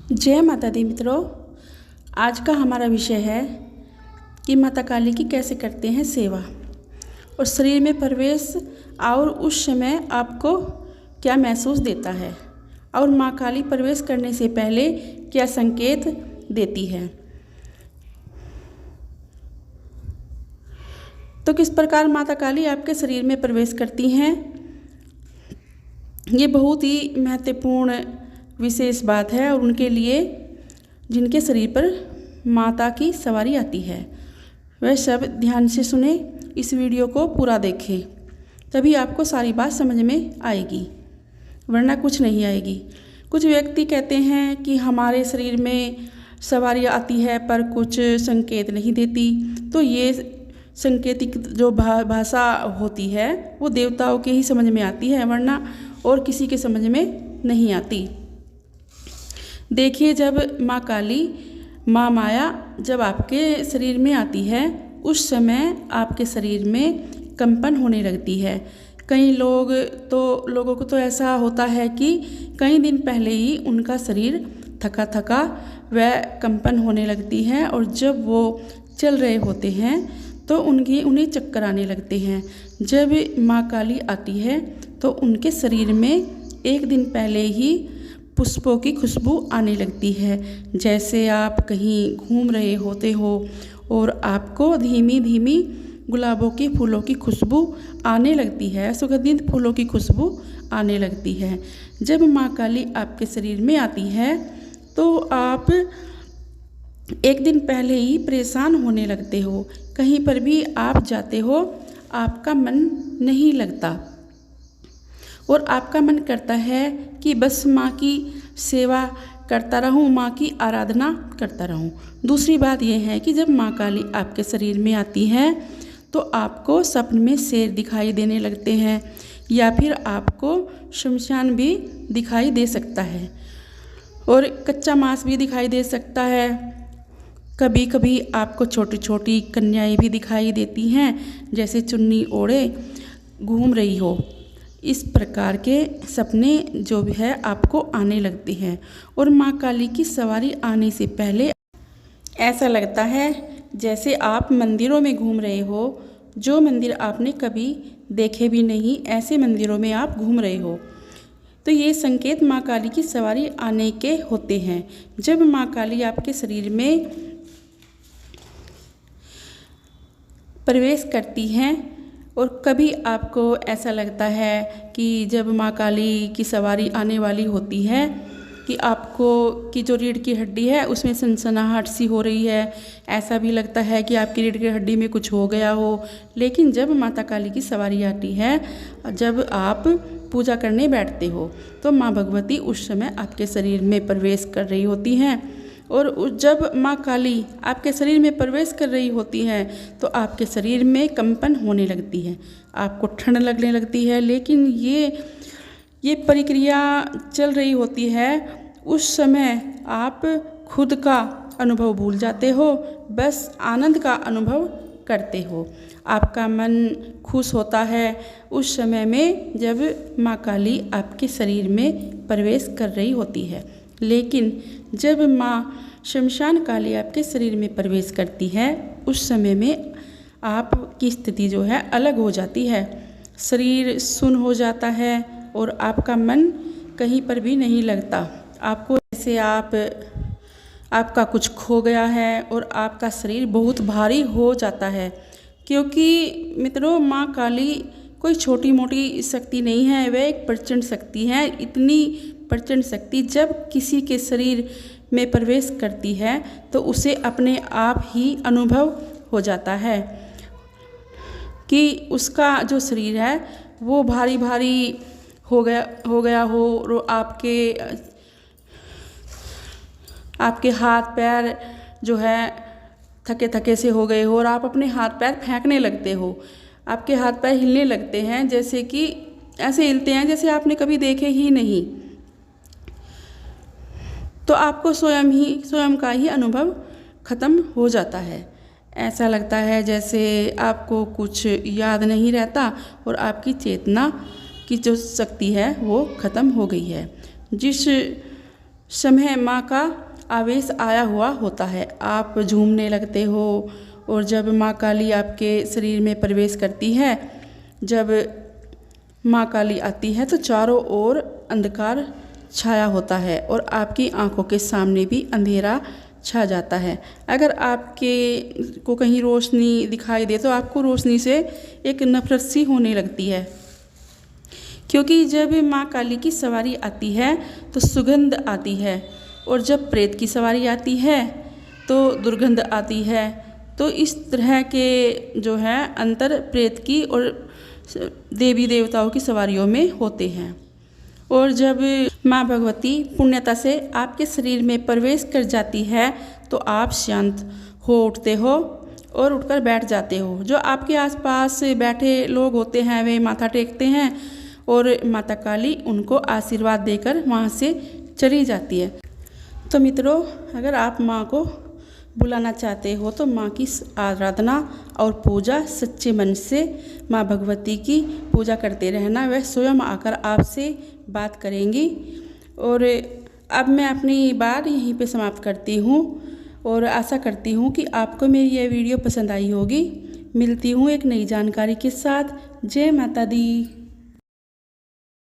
जय माता दी मित्रों। आज का हमारा विषय है कि माता काली की कैसे करते हैं सेवा और शरीर में प्रवेश और उस समय आपको क्या महसूस देता है और माँ काली प्रवेश करने से पहले क्या संकेत देती है। तो किस प्रकार माता काली आपके शरीर में प्रवेश करती हैं, ये बहुत ही महत्वपूर्ण विशेष बात है और उनके लिए जिनके शरीर पर माता की सवारी आती है वह सब ध्यान से सुने, इस वीडियो को पूरा देखें, तभी आपको सारी बात समझ में आएगी, वरना कुछ नहीं आएगी। कुछ व्यक्ति कहते हैं कि हमारे शरीर में सवारी आती है पर कुछ संकेत नहीं देती, तो ये संकेतिक जो भाषा होती है वो देवताओं के ही समझ में आती है, वरना और किसी के समझ में नहीं आती। देखिए, जब माँ काली, माँ माया जब आपके शरीर में आती है उस समय आपके शरीर में कंपन होने लगती है। कई लोगों को तो ऐसा होता है कि कई दिन पहले ही उनका शरीर थका थका व कंपन होने लगती है और जब वो चल रहे होते हैं तो उन्हें चक्कर आने लगते हैं। जब माँ काली आती है तो उनके शरीर में एक दिन पहले ही पुष्पों की खुशबू आने लगती है। जैसे आप कहीं घूम रहे होते हो और आपको धीमी धीमी गुलाबों के फूलों की खुशबू आने लगती है, सुगंधित फूलों की खुशबू आने लगती है। जब माँ काली आपके शरीर में आती है तो आप एक दिन पहले ही परेशान होने लगते हो। कहीं पर भी आप जाते हो आपका मन नहीं लगता और आपका मन करता है कि बस माँ की सेवा करता रहूँ, माँ की आराधना करता रहूँ। दूसरी बात यह है कि जब माँ काली आपके शरीर में आती है तो आपको सपने में शेर दिखाई देने लगते हैं या फिर आपको शमशान भी दिखाई दे सकता है और कच्चा मांस भी दिखाई दे सकता है। कभी कभी आपको छोटी छोटी कन्याएं भी दिखाई देती हैं, जैसे चुन्नी ओढ़े घूम रही हो। इस प्रकार के सपने जो भी है आपको आने लगते हैं और माँ काली की सवारी आने से पहले ऐसा लगता है जैसे आप मंदिरों में घूम रहे हो, जो मंदिर आपने कभी देखे भी नहीं, ऐसे मंदिरों में आप घूम रहे हो। तो ये संकेत माँ काली की सवारी आने के होते हैं। जब माँ काली आपके शरीर में प्रवेश करती हैं और कभी आपको ऐसा लगता है कि जब माँ काली की सवारी आने वाली होती है कि आपको की जो रीढ़ की हड्डी है उसमें सनसनाहट सी हो रही है, ऐसा भी लगता है कि आपकी रीढ़ की हड्डी में कुछ हो गया हो। लेकिन जब माता काली की सवारी आती है, जब आप पूजा करने बैठते हो तो माँ भगवती उस समय आपके शरीर में प्रवेश कर रही होती हैं और जब माँ काली आपके शरीर में प्रवेश कर रही होती है तो आपके शरीर में कंपन होने लगती है, आपको ठंड लगने लगती है। लेकिन ये प्रक्रिया चल रही होती है, उस समय आप खुद का अनुभव भूल जाते हो, बस आनंद का अनुभव करते हो। आपका मन खुश होता है उस समय में जब माँ काली आपके शरीर में प्रवेश कर रही होती है। लेकिन जब माँ शमशान काली आपके शरीर में प्रवेश करती है उस समय में आपकी स्थिति जो है अलग हो जाती है। शरीर सुन्न हो जाता है और आपका मन कहीं पर भी नहीं लगता। आपको जैसे आपका कुछ खो गया है और आपका शरीर बहुत भारी हो जाता है, क्योंकि मित्रों माँ काली कोई छोटी मोटी शक्ति नहीं है, वह एक प्रचंड शक्ति है। इतनी प्रचंड शक्ति जब किसी के शरीर में प्रवेश करती है तो उसे अपने आप ही अनुभव हो जाता है कि उसका जो शरीर है वो भारी भारी हो गया हो और आपके हाथ पैर जो है थके थके से हो गए हो और आप अपने हाथ पैर फेंकने लगते हो। आपके हाथ पैर हिलने लगते हैं, जैसे कि ऐसे हिलते हैं जैसे आपने कभी देखे ही नहीं। तो आपको स्वयं का ही अनुभव खत्म हो जाता है। ऐसा लगता है जैसे आपको कुछ याद नहीं रहता और आपकी चेतना की जो शक्ति है वो खत्म हो गई है। जिस समय माँ का आवेश आया हुआ होता है। आप झूमने लगते हो और जब माँ काली आपके शरीर में प्रवेश करती है, जब माँ काली आती है तो चारों ओर अंधकार छाया होता है और आपकी आंखों के सामने भी अंधेरा छा जाता है। अगर आपके को कहीं रोशनी दिखाई दे तो आपको रोशनी से एक नफरत सी होने लगती है, क्योंकि जब माँ काली की सवारी आती है तो सुगंध आती है और जब प्रेत की सवारी आती है तो दुर्गंध आती है। तो इस तरह के जो है अंतर प्रेत की और देवी देवताओं की सवारियों में होते हैं। और जब माँ भगवती पुण्यता से आपके शरीर में प्रवेश कर जाती है तो आप शांत हो उठते हो और उठकर बैठ जाते हो। जो आपके आसपास बैठे लोग होते हैं वे माथा टेकते हैं और माता काली उनको आशीर्वाद देकर वहाँ से चली जाती है। तो मित्रों, अगर आप माँ को बुलाना चाहते हो तो माँ की आराधना और पूजा सच्चे मन से माँ भगवती की पूजा करते रहना। वह स्वयं आकर आपसे बात करेंगी। और अब मैं अपनी बात यहीं पे समाप्त करती हूँ और आशा करती हूँ कि आपको मेरी यह वीडियो पसंद आई होगी। मिलती हूँ एक नई जानकारी के साथ। जय माता दी।